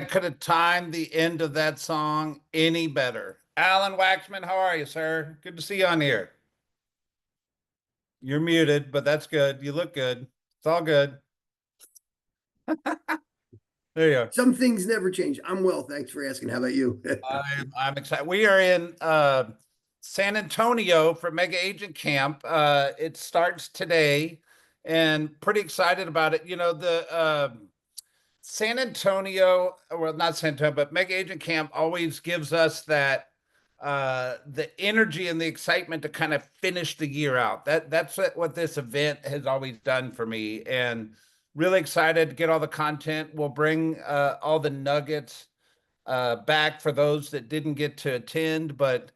could have timed the end of that song any better. Alan Waxman, how are you, sir? Good to see you on here. You're muted, but that's good. You look good. It's all good. There you are. Some things never change. I'm well, thanks for asking. How about you? I'm excited. We are in San Antonio for Mega Agent Camp. It starts today, and pretty excited about it. You know, the San Antonio, well, not San Antonio, but Mega Agent Camp always gives us that the energy and the excitement to kind of finish the year out. That's what this event has always done for me, and really excited to get all the content. We'll bring all the nuggets back for those that didn't get to attend, but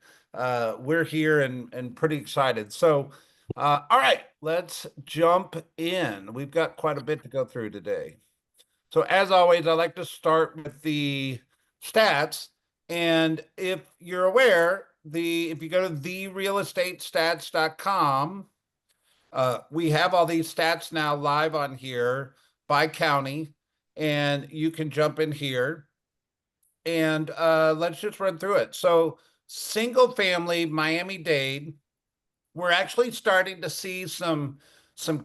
we're here and pretty excited. So, all right, let's jump in. We've got quite a bit to go through today. So as always, I like to start with the stats. And if you're aware, if you go to therealestatestats.com, we have all these stats now live on here by county, and you can jump in here and let's just run through it. So single family Miami-Dade, we're actually starting to see some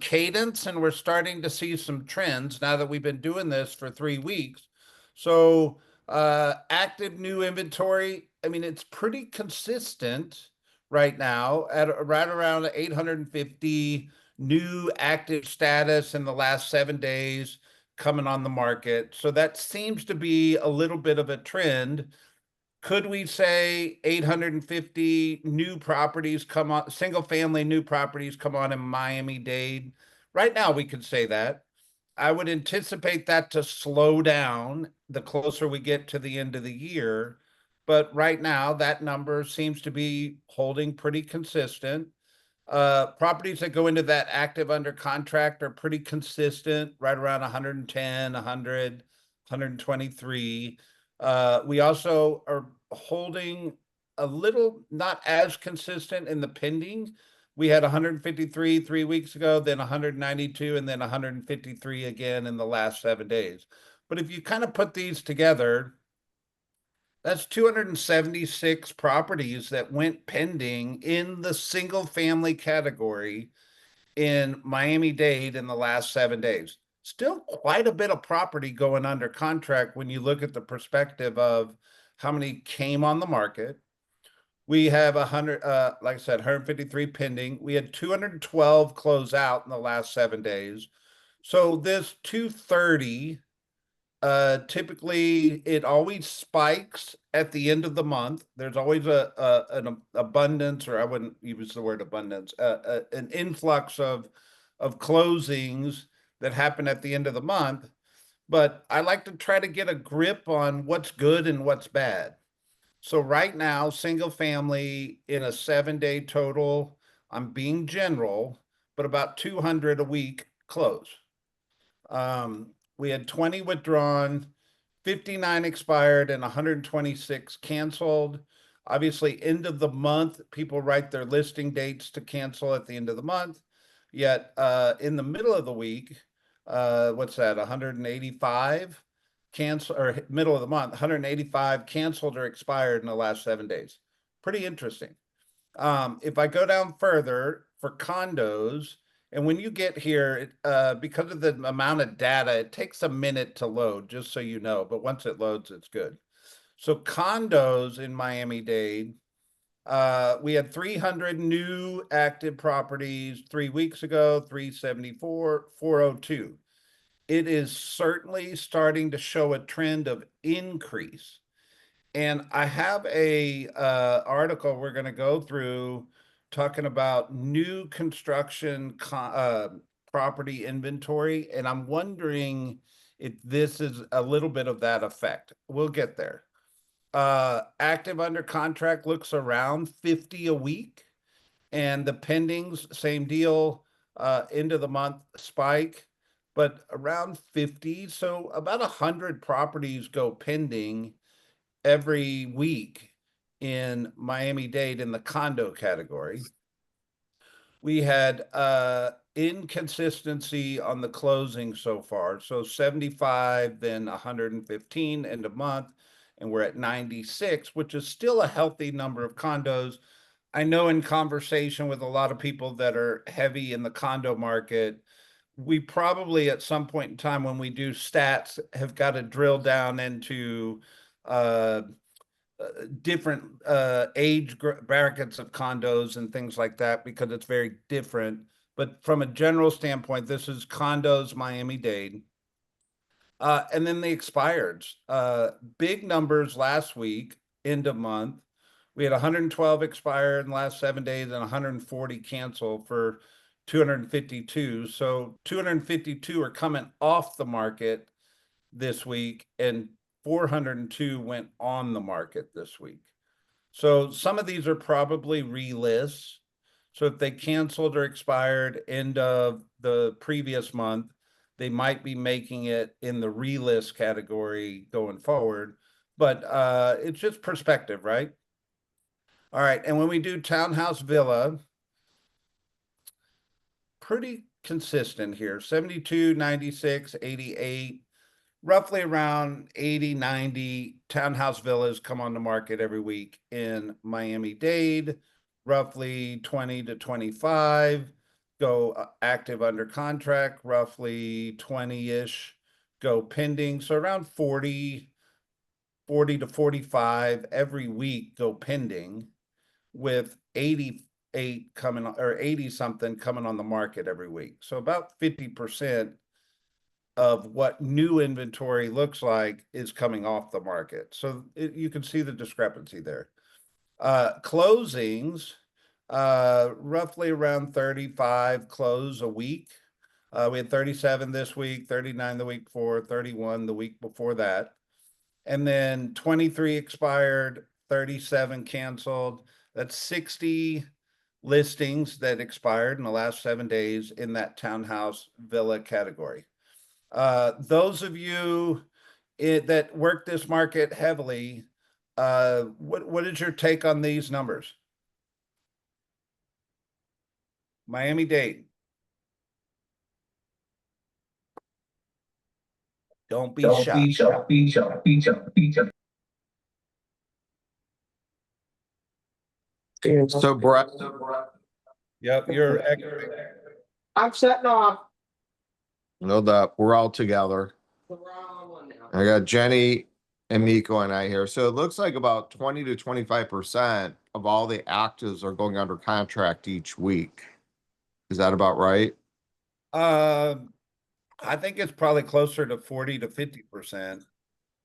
cadence, and we're starting to see some trends now that we've been doing this for 3 weeks. So active new inventory, I mean, it's pretty consistent right now at right around 850 new active status in the last 7 days coming on the market. So that seems to be a little bit of a trend. Could we say 850 new properties come on, single family new properties come on in Miami-Dade? Right now, we could say that. I would anticipate that to slow down the closer we get to the end of the year. But right now, that number seems to be holding pretty consistent. Properties that go into that active under contract are pretty consistent, right around 110, 100, 123. We also are holding a little, not as consistent in the pending. We had 153 3 weeks ago, then 192, and then 153 again in the last 7 days. But if you kind of put these together, that's 276 properties that went pending in the single family category in Miami-Dade in the last 7 days. Still quite a bit of property going under contract when you look at the perspective of how many came on the market. We have 100, like I said, 153 pending. We had 212 close out in the last 7 days. So this 230, typically it always spikes at the end of the month. There's always an abundance, or I wouldn't use the word abundance, an influx of closings that happen at the end of the month. But I like to try to get a grip on what's good and what's bad. So right now, single family in a 7 day total, I'm being general, but about 200 a week close. We had 20 withdrawn, 59 expired, and 126 canceled. Obviously, end of the month, people write their listing dates to cancel at the end of the month. Yet in the middle of the week, what's that, 185 cancel, or middle of the month, 185 canceled or expired in the last 7 days. Pretty interesting. If I go down further for condos, and when you get here, because of the amount of data, it takes a minute to load, just so you know. But once it loads, it's good. So condos in Miami-Dade, we had 300 new active properties 3 weeks ago, 374, 402. It is certainly starting to show a trend of increase. And I have a article we're going to go through talking about new construction property inventory, and I'm wondering if this is a little bit of that effect. We'll get there. Active under contract looks around 50 a week, and the pendings, same deal, end of the month spike, but around 50. So about 100 properties go pending every week in Miami-Dade in the condo category. We had inconsistency on the closing so far. So 75, then 115 end of month, and we're at 96, which is still a healthy number of condos. I know in conversation with a lot of people that are heavy in the condo market, we probably at some point in time when we do stats have got to drill down into uh, different age brackets of condos and things like that because it's very different. But from a general standpoint, this is condos Miami-Dade. And then the expireds. Big numbers last week, end of month. We had 112 expired in the last 7 days and 140 cancel for 252. So 252 are coming off the market this week, and 402 went on the market this week. So some of these are probably relists. So if they canceled or expired end of the previous month, they might be making it in the relist category going forward. But it's just perspective, right? All right. And when we do townhouse villa, pretty consistent here, 72, 96, 88, roughly around 80, 90 townhouse villas come on the market every week in Miami-Dade. Roughly 20 to 25 go active under contract, roughly 20-ish go pending. So around 40 to 45 every week go pending, with 88 coming or 80 something coming on the market every week. So about 50% of what new inventory looks like is coming off the market. So you can see the discrepancy there. Closings, roughly around 35 close a week. We had 37 this week, 39 the week before, 31 the week before that. And then 23 expired, 37 canceled. That's 60 listings that expired in the last 7 days in that townhouse villa category. Those of you that work this market heavily, what is your take on these numbers? Miami-Dade. Don't be shy. So Brett, Yep, you're I'm setting off. know that we're all together. I got Jenny and Miko and I here. So it looks like about 20 to 25% of all the actives are going under contract each week. Is that about right? I think it's probably closer to 40 to 50%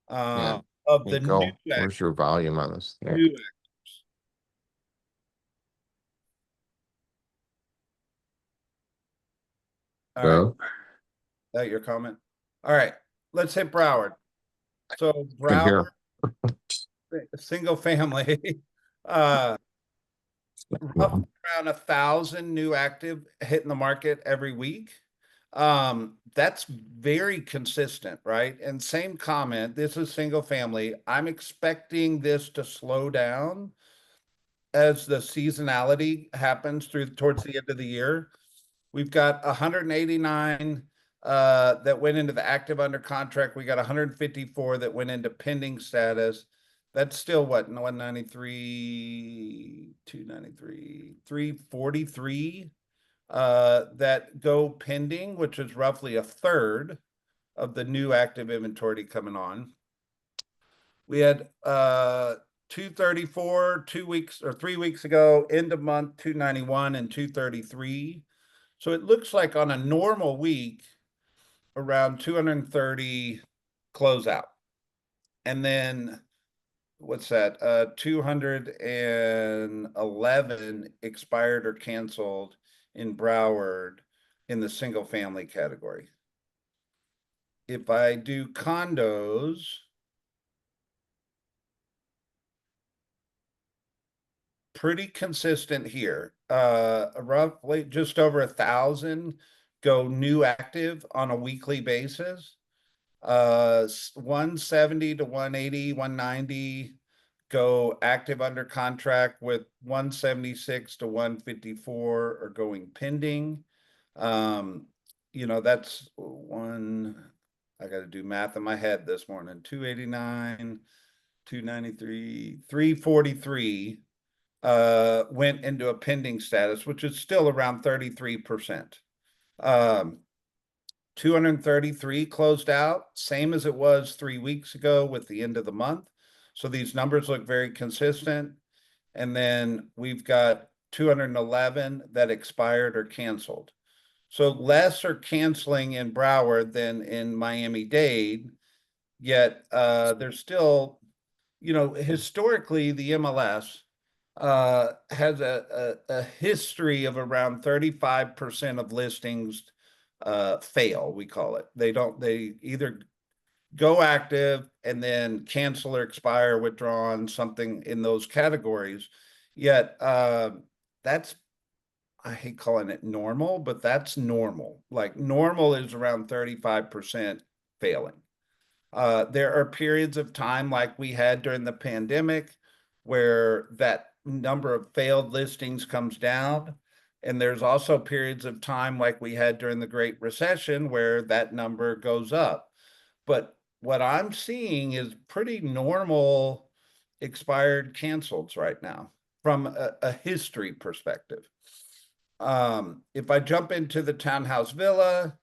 Yeah. of the Miko, new where's your volume on this thing? new All right. So, That your comment? All right, let's hit Broward. So can Broward, hear. single family, roughly around 1,000 new active hitting the market every week. That's very consistent, right? And same comment, this is single family. I'm expecting this to slow down as the seasonality happens towards the end of the year. We've got 189 that went into the active under contract. We got 154 that went into pending status. That's still what, 193, 293, 343 that go pending, which is roughly a third of the new active inventory coming on. We had 234 2 weeks or 3 weeks ago, end of month 291 and 233. So it looks like on a normal week, around 230 closeout. And then what's that? 211 expired or canceled in Broward in the single family category. If I do condos, pretty consistent here. Roughly just over 1,000 go new active on a weekly basis. 170 to 180, 190 go active under contract, with 176 to 154 are going pending. You know, that's I got to do math in my head this morning. 289, 293, 343 went into a pending status, which is still around 33%. 233 closed out, same as it was 3 weeks ago with the end of the month. So these numbers look very consistent. And then we've got 211 that expired or canceled. So less are canceling in Broward than in Miami-Dade, yet there's still, you know, historically the MLS has a history of around 35% of listings fail, we call it. They either go active and then cancel or expire, withdrawn, something in those categories. Yet that's, I hate calling it normal, but that's normal. Like normal is around 35% failing. There are periods of time like we had during the pandemic where that number of failed listings comes down. And there's also periods of time like we had during the Great Recession where that number goes up. But what I'm seeing is pretty normal expired cancels right now from a history perspective. If I jump into the townhouse villa,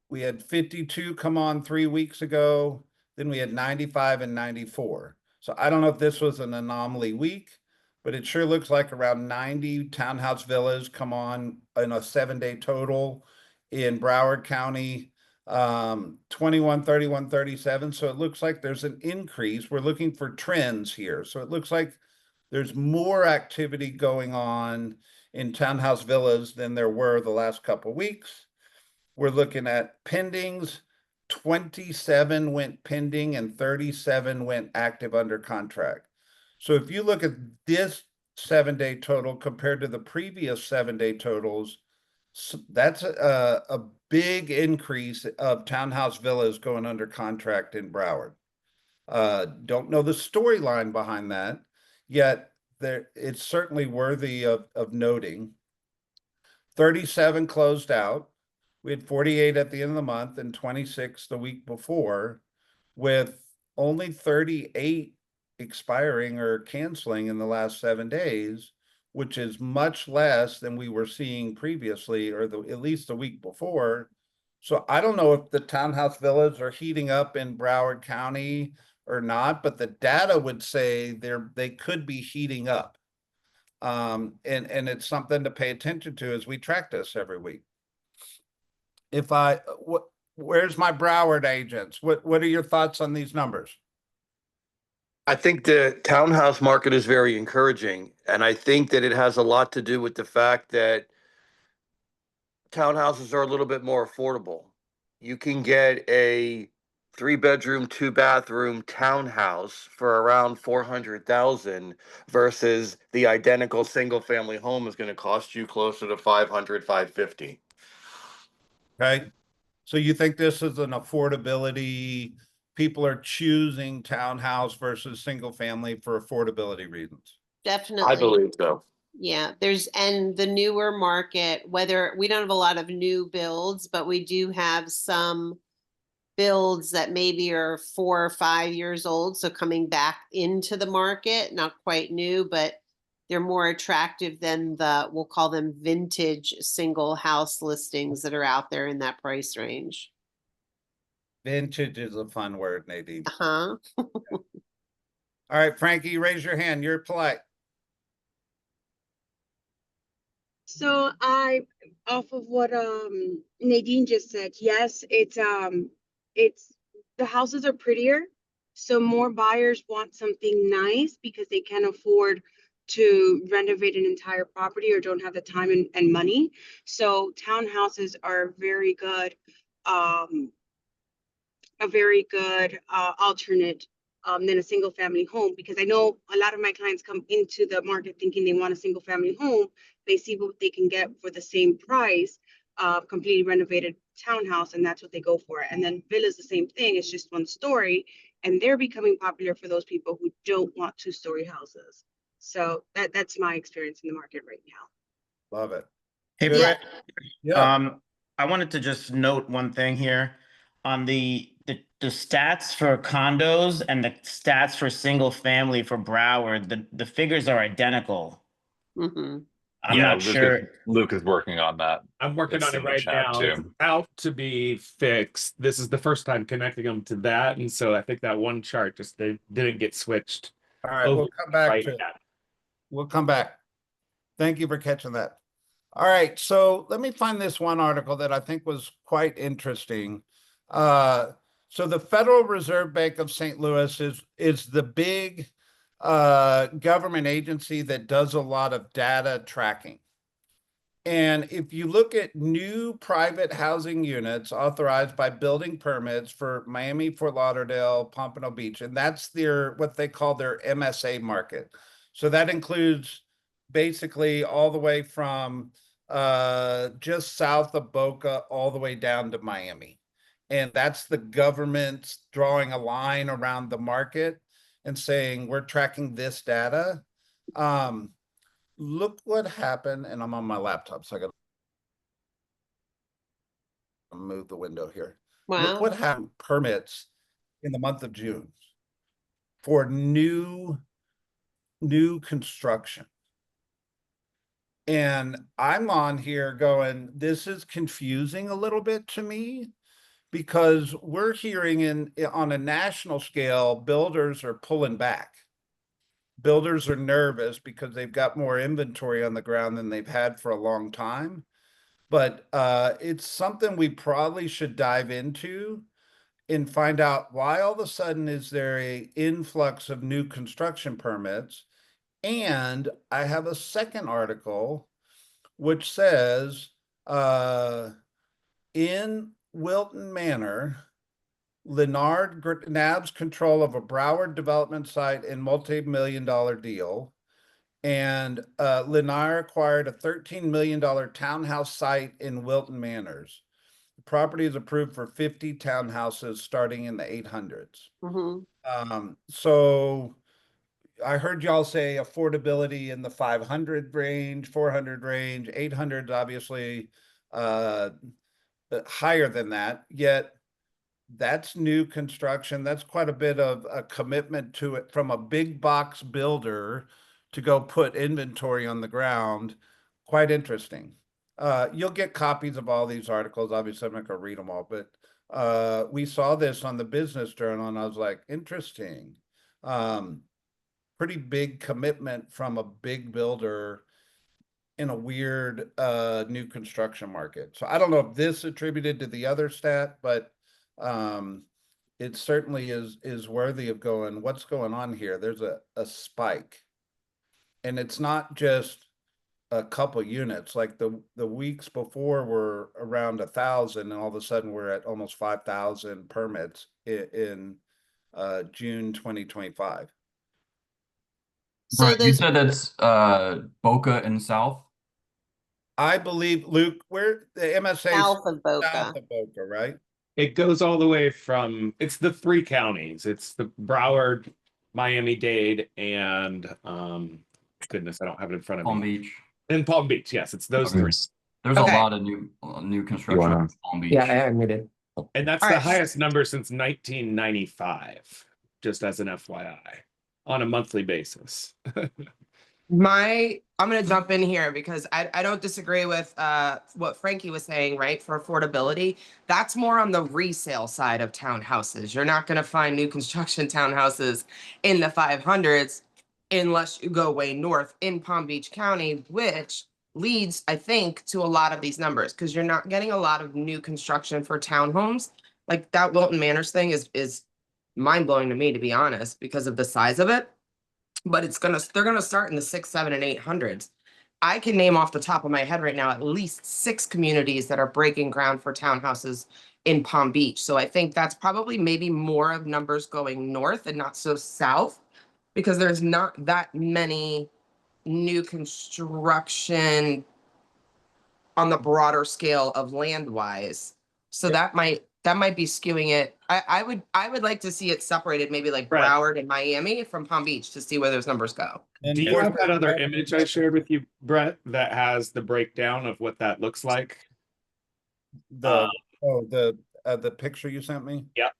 we had 52 come on 3 weeks ago. Then we had 95 and 94. So I don't know if this was an anomaly week, but it sure looks like around 90 townhouse villas come on in a 7-day total in Broward County, 21, 31, 37. So it looks like there's an increase. We're looking for trends here. So it looks like there's more activity going on in townhouse villas than there were the last couple weeks. We're looking at pendings. 27 went pending and 37 went active under contract. So if you look at this 7-day total compared to the previous 7-day totals, that's a big increase of townhouse villas going under contract in Broward. Don't know the storyline behind that, yet it's certainly worthy of noting. 37 closed out. We had 48 at the end of the month and 26 the week before, with only 38 expiring or canceling in the last 7 days, which is much less than we were seeing previously, or at least the week before. So I don't know if the townhouse villas are heating up in Broward County or not, but the data would say they could be heating up. And it's something to pay attention to as we track this every week. Where's my Broward agents? What are your thoughts on these numbers? I think the townhouse market is very encouraging, and I think that it has a lot to do with the fact that townhouses are a little bit more affordable. You can get a 3-bedroom, 2-bathroom townhouse for around 400,000 versus the identical single-family home is going to cost you closer to 500, 550. Okay. So you think this is an affordability, people are choosing townhouse versus single family for affordability reasons? I Definitely. believe so. Yeah, and the newer market, whether we don't have a lot of new builds, but we do have some builds that maybe are 4 or 5 years old. So coming back into the market, not quite new, but they're more attractive than we'll call them vintage single house listings that are out there in that price range. Vintage is a fun word, Nadine. Uh-huh. All right, Frankie, raise your hand. You're polite. So off of what Nadine just said, yes, it's the houses are prettier, so more buyers want something nice because they can't afford to renovate an entire property or don't have the time and money. So townhouses are very good, a very good alternate than a single family home, because I know a lot of my clients come into the market thinking they want a single family home. They see what they can get for the same price, completely renovated townhouse, and that's what they go for. And then villa's the same thing. It's just 1 story, and they're becoming popular for those people who don't want 2-story houses. So that's my experience in the market right now. Love it. Hey, Good. Brett, Yeah. I wanted to just note one thing here on the stats for condos and the stats for single family for Broward, the figures are identical. Mhm. I'm not sure. Luke is working on that. I'm working It's on it in the right chat, now. It's too. out to be fixed. This is the first time connecting them to that, and so I think that one chart just they didn't get switched. All right, over we'll come back right to it. now. We'll come back. Thank you for catching that. All right, so let me find this one article that I think was quite interesting. So the Federal Reserve Bank of St. Louis is the big government agency that does a lot of data tracking. And if you look at new private housing units authorized by building permits for Miami, Fort Lauderdale, Pompano Beach, and that's their what they call their MSA market. So that includes basically all the way from just south of Boca all the way down to Miami. And that's the government drawing a line around the market and saying, we're tracking this data. Look what happened, and I'm on my laptop, so I got to move the window here. Look what Wow. happened permits in the month of June for new construction. And I'm on here going, this is confusing a little bit to me because we're hearing on a national scale, builders are pulling back. Builders are nervous because they've got more inventory on the ground than they've had for a long time. But it's something we probably should dive into and find out why all of a sudden is there a influx of new construction permits. And I have a second article which says in Wilton Manor, Leonard nabs control of a Broward development site in multi-million-dollar deal. And Lennar acquired a $13 million townhouse site in Wilton Manors. The property is approved for 50 townhouses starting in the 800s. So I heard y'all say affordability in the 500 range, 400 range, 800 obviously higher than that, yet that's new construction. That's quite a bit of a commitment to it from a big box builder to go put inventory on the ground. Quite interesting. You'll get copies of all these articles. Obviously, I'm not going to read them all, but we saw this on the Business Journal, and I was like, interesting. Pretty big commitment from a big builder in a weird new construction market. So I don't know if this attributed to the other stat, but it certainly is worthy of going, what's going on here? There's a spike. And it's not just a couple units, like the weeks before were around 1,000, and all of a sudden we're at almost 5,000 permits in June 2025. So Right, you there's said that's Boca and South? I believe, Luke, where the MSA south of Boca. south of Boca, right? It goes all the way from it's the three counties. It's the Broward, Miami-Dade, and goodness, I don't have it in front of Palm me. Beach. And Palm Beach, yes, it's those Okay. three. There's Okay. a lot of new construction wanna- in Palm Beach. Yeah, I admitted. And that's All the right. highest number since 1995, just as an FYI, on a monthly basis. I'm gonna jump in here because I don't disagree with what Frankie was saying, right? For affordability, that's more on the resale side of townhouses. You're not gonna find new construction townhouses in the 500s unless you go way north in Palm Beach County, which leads, I think, to a lot of these numbers because you're not getting a lot of new construction for townhomes. Like that Wilton Manors thing is mind blowing to me, to be honest, because of the size of it. But they're gonna start in the 6, 7, and 800s. I can name off the top of my head right now at least 6 communities that are breaking ground for townhouses in Palm Beach. So I think that's probably maybe more of numbers going north and not so south, because there's not that many new construction on the broader scale of land wise. So that might be skewing it I would like to see it separated, maybe like Right. Broward and Miami from Palm Beach to see where those numbers go. And Do you here's have that the- other image I shared with you, Brett, that has the breakdown of what that looks like? the the picture you sent me? Yeah.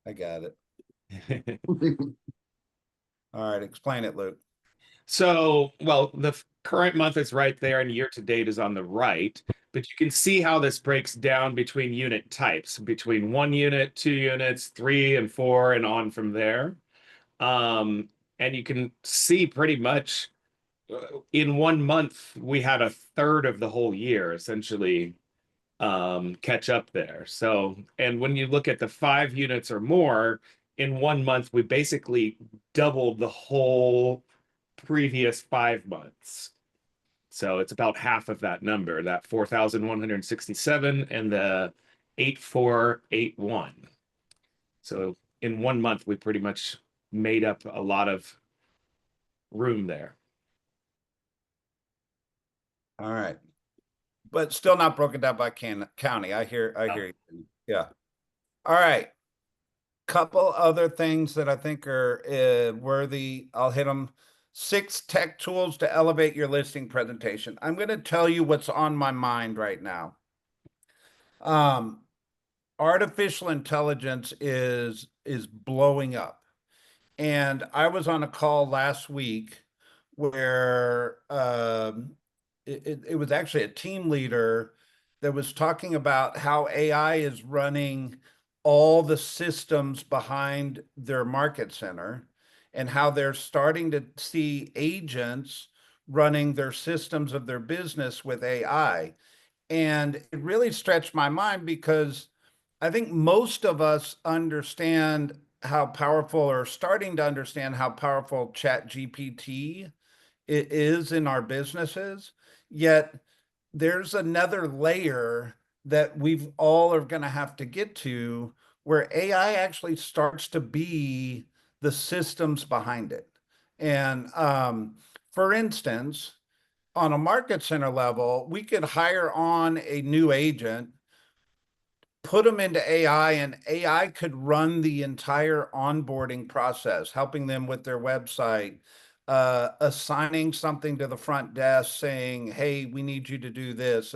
I got it. All right, explain it, Luke. So, well, the current month is right there and year to date is on the right, but you can see how this breaks down between unit types, between 1 unit, 2 units, 3 and 4, and on from there. And you can see pretty much in 1 month, we had a third of the whole year essentially catch up there. So, and when you look at the 5 units or more, in 1 month, we basically doubled the whole previous 5 months. So it's about half of that number, that 4,167 and the 8,481. So in 1 month, we pretty much made up a lot of room there. All right. But still not broken down by county. I hear you. Yeah. All right. Couple other things that I think are worthy. I'll hit them. 6 tech tools to elevate your listing presentation. I'm going to tell you what's on my mind right now. Artificial intelligence is blowing up. And I was on a call last week where it was actually a team leader that was talking about how AI is running all the systems behind their market center and how they're starting to see agents running their systems of their business with AI. And it really stretched my mind because I think most of us understand how powerful, or starting to understand how powerful Chat GPT is in our businesses. Yet there's another layer that we've all are going to have to get to where AI actually starts to be the systems behind it. And for instance, on a market center level, we could hire on a new agent, put them into AI, and AI could run the entire onboarding process, helping them with their website, assigning something to the front desk saying, hey, we need you to do this,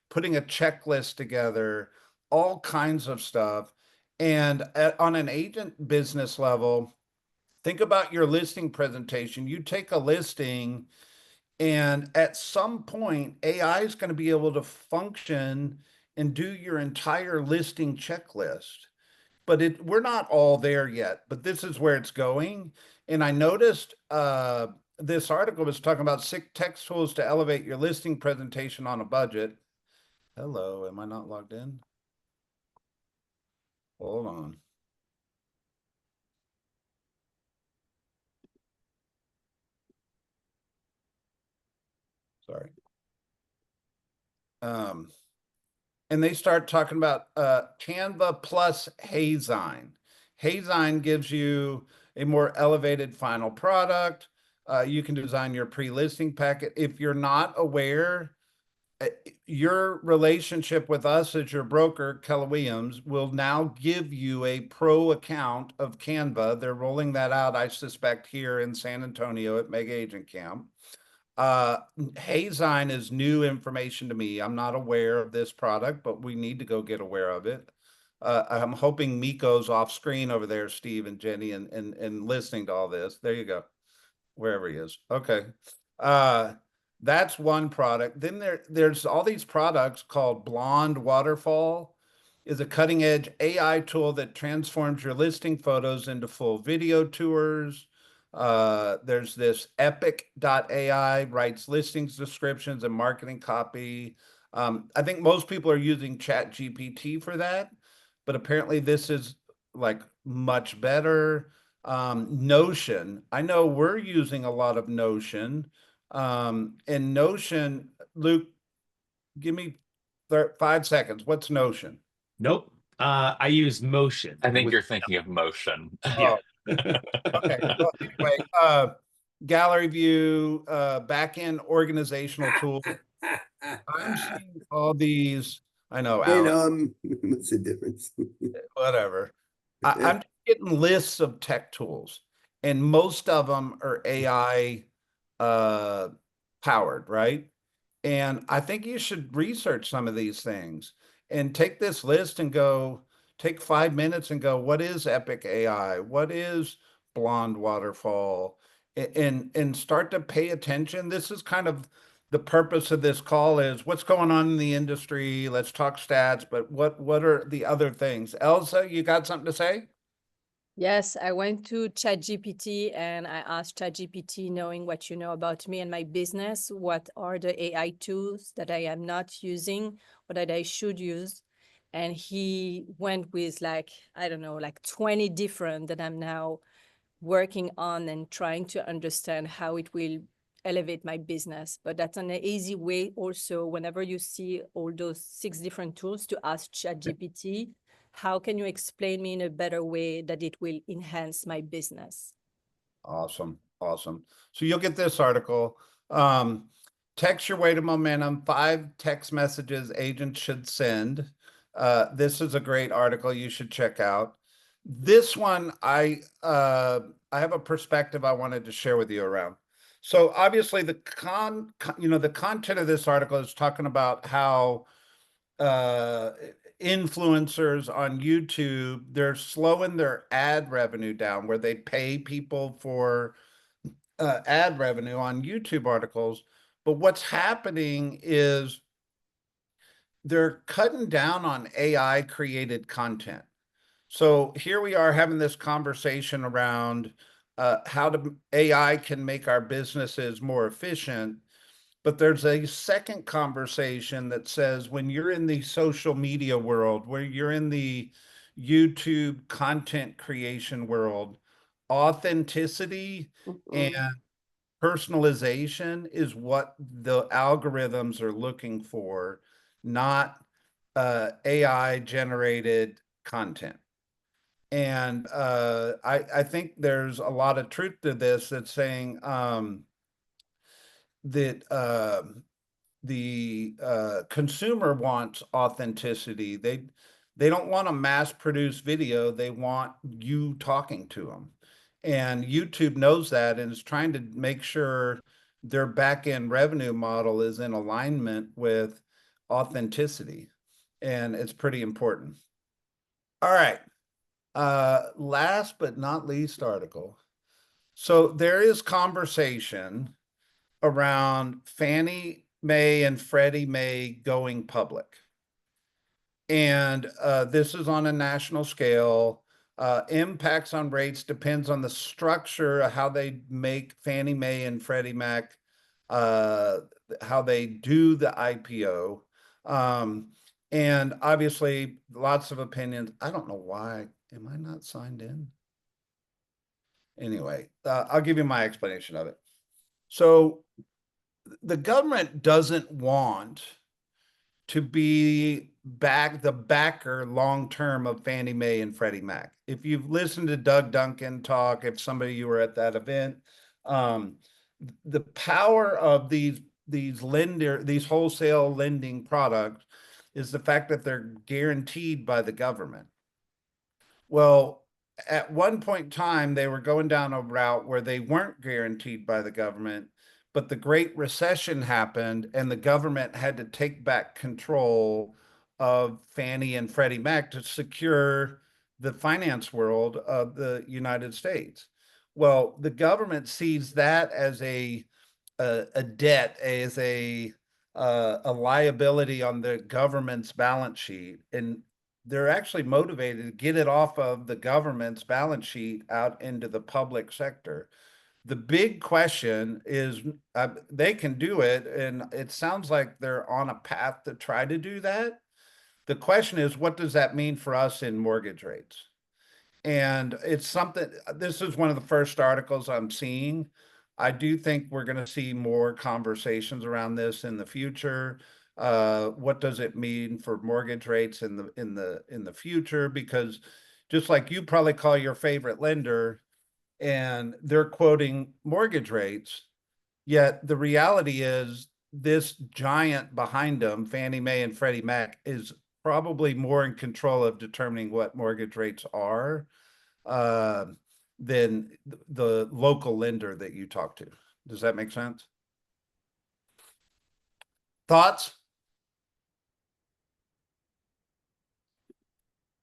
putting a checklist together, all kinds of stuff. And on an agent business level, think about your listing presentation. You take a listing, and at some point, AI is going to be able to function and do your entire listing checklist. But we're not all there yet, but this is where it's going. And I noticed this article was talking about 6 tech tools to elevate your listing presentation on a budget. Hello, am I not logged in? Hold on. Sorry. And they start talking about Canva plus Hazine. Hazine gives you a more elevated final product. You can design your pre-listing packet. If you're not aware, your relationship with us as your broker, Keller Williams, will now give you a pro account of Canva. They're rolling that out, I suspect, here in San Antonio at Mega Agent Camp. Hazine is new information to me. I'm not aware of this product, but we need to go get aware of it. I'm hoping Miko's off screen over there, Steve and Jenny, and listening to all this. There you go. Wherever he is. Okay. That's one product. Then there's all these products called Blonde Waterfall, is a cutting edge AI tool that transforms your listing photos into full video tours. There's this Epic.ai, writes listings descriptions and marketing copy. I think most people are using Chat GPT for that, but apparently this is like much better. Notion, I know we're using a lot of Notion. And Notion, Luke, give me 5 seconds. What's Notion? Nope. I use Motion. I think with- you're thinking of motion. Yeah. Okay. Well, anyway, gallery view, back-end organizational tool. I'm seeing all these. I know, And Alex. what's the difference? whatever. I'm just getting lists of tech tools, and most of them are AI powered, right? And I think you should research some of these things and take this list and go take 5 minutes and go, what is Epic AI? What is Blonde Waterfall? And start to pay attention. This is kind of the purpose of this call is what's going on in the industry. Let's talk stats, but what are the other things? Elsa, you got something to say? Yes, I went to ChatGPT and I asked ChatGPT, knowing what you know about me and my business, what are the AI tools that I am not using or that I should use? And he went with like, I don't know, like 20 different that I'm now working on and trying to understand how it will elevate my business. But that's an easy way also, whenever you see all those 6 different tools, to ask ChatGPT, how can you explain me in a better way that it will enhance my business? Awesome. Awesome. So you'll get this article. Text your way to momentum, 5 text messages agents should send. This is a great article you should check out. This one, I have a perspective I wanted to share with you around. So obviously the the content of this article is talking about how influencers on YouTube, they're slowing their ad revenue down where they pay people for ad revenue on YouTube articles. But what's happening is they're cutting down on AI created content. So here we are having this conversation around how AI can make our businesses more efficient. But there's a second conversation that says when you're in the social media world, where you're in the YouTube content creation world, authenticity and personalization is what the algorithms are looking for, not AI generated content. And I think there's a lot of truth to this that's saying that the consumer wants authenticity. They don't want a mass-produced video. They want you talking to them. And YouTube knows that and is trying to make sure their back-end revenue model is in alignment with authenticity. And it's pretty important. All right. Last but not least article. So there is conversation around Fannie Mae and Freddie Mae going public. And this is on a national scale. Impacts on rates depends on the structure of how they make Fannie Mae and Freddie Mac, how they do the IPO. And obviously lots of opinions. I don't know why. Am I not signed in? Anyway, I'll give you my explanation of it. So the government doesn't want to be the backer long-term of Fannie Mae and Freddie Mac. If you've listened to Doug Duncan talk, if somebody you were at that event, the power of these wholesale lending products is the fact that they're guaranteed by the government. Well, at one point in time, they were going down a route where they weren't guaranteed by the government, but the Great Recession happened and the government had to take back control of Fannie and Freddie Mac to secure the finance world of the United States. Well, the government sees that as a debt, as a liability on the government's balance sheet, and they're actually motivated to get it off of the government's balance sheet out into the public sector. The big question is they can do it, and it sounds like they're on a path to try to do that. The question is, what does that mean for us in mortgage rates? And it's something, this is one of the first articles I'm seeing. I do think we're going to see more conversations around this in the future. What does it mean for mortgage rates in the future? Because just like you probably call your favorite lender and they're quoting mortgage rates, yet the reality is this giant behind them, Fannie Mae and Freddie Mac, is probably more in control of determining what mortgage rates are than the local lender that you talk to. Does that make sense? Thoughts?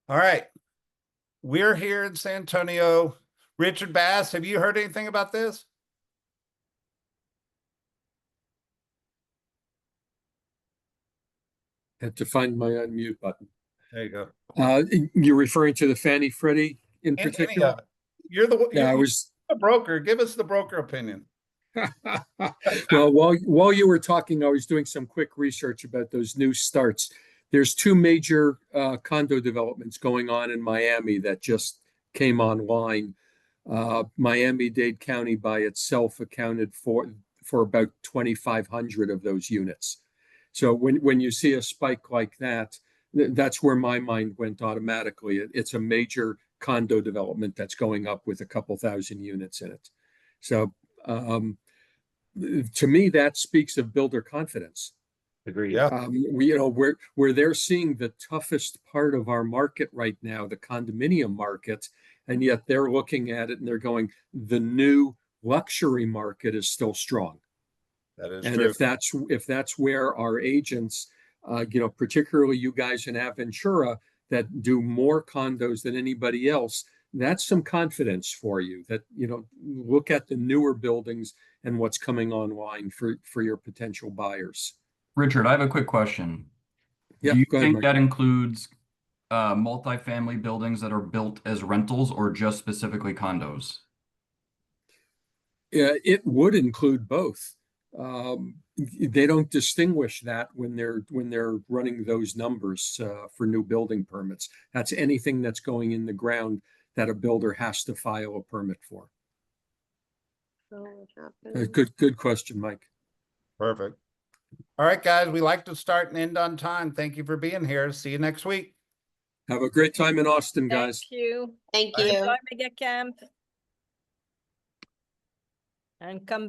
All right. We're here in San Antonio. Richard Bass, have you heard anything about this? Had to find my unmute button. There you go. You're referring to the Fannie Freddie in Any particular? of it. You're the Yeah, I you're was. the broker. Give us the broker opinion. Well, while you were talking, I was doing some quick research about those new starts. There's two major condo developments going on in Miami that just came online. Miami-Dade County by itself accounted for about 2,500 of those units. So when you see a spike like that, that's where my mind went automatically. It's a major condo development that's going up with a couple thousand units in it. So to me, that speaks of builder confidence. Agreed. Yeah. Where they're seeing the toughest part of our market right now, the condominium market, and yet they're looking at it and they're going, the new luxury market is still strong. That is And true. if that's where our agents, particularly you guys in Aventura that do more condos than anybody else, that's some confidence for you that, look at the newer buildings and what's coming online for your potential buyers. Richard, I have a quick question. Yeah, Do you go ahead, think Mike. that includes multifamily buildings that are built as rentals or just specifically condos? It would include both. They don't distinguish that when they're running those numbers for new building permits. That's anything that's going in the ground that a builder has to file a permit for. Good question, Mike. Perfect. All right, guys, we like to start and end on time. Thank you for being here. See you next week. Have a great time in Austin, guys. Thank you. Thank you. Enjoy Mega Camp. And come